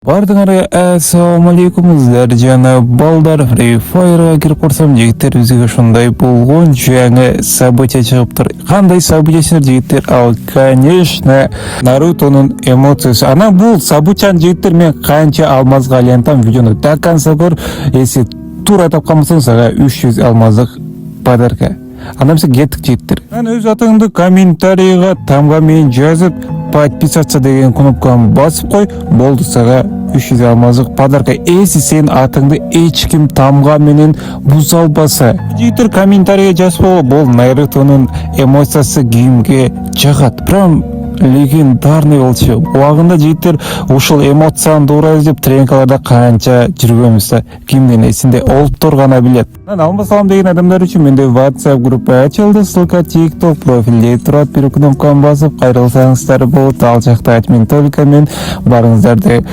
Бардыңар assalomu alaykumlar jana balдар Free Fire'ga kirip korsam жигиттер бизге ушундай болгон жаңы события чыгып тур. Кандай события жигиттер? Ал конечно Нарутонун эмоциясы. Ана бул событияны жигиттер мен канча алмазга айлантам видеону до конца көр. Если тура тапкансаң сага 300 алмаздык подарка. Анан биз кеттик жигиттер. Мен өз атыңды комментарийга тамга менен жазып подписаться деген кнопканы басып кой, болду сага 300 алмаздык подарка. Если сен атыңды эч ким тамга менен буза албаса, жигиттер комментарийге жазбоо, бул Нарутонун эмоциясы кимге жагат. Прям легендарный болчу. Убагында жигиттер ушул эмоцияны туура издеп тренингаларда канча жүргөнбүз да, кимдин эсинде олуттор гана билет. Алмасалам деген адамдар үчүн менде WhatsApp группа ачылды. Ссылка TikTok профилде турат. Бир кнопканы басып кайрылсаңыздар болот. Ал жакта админ только мен барыңыздар деп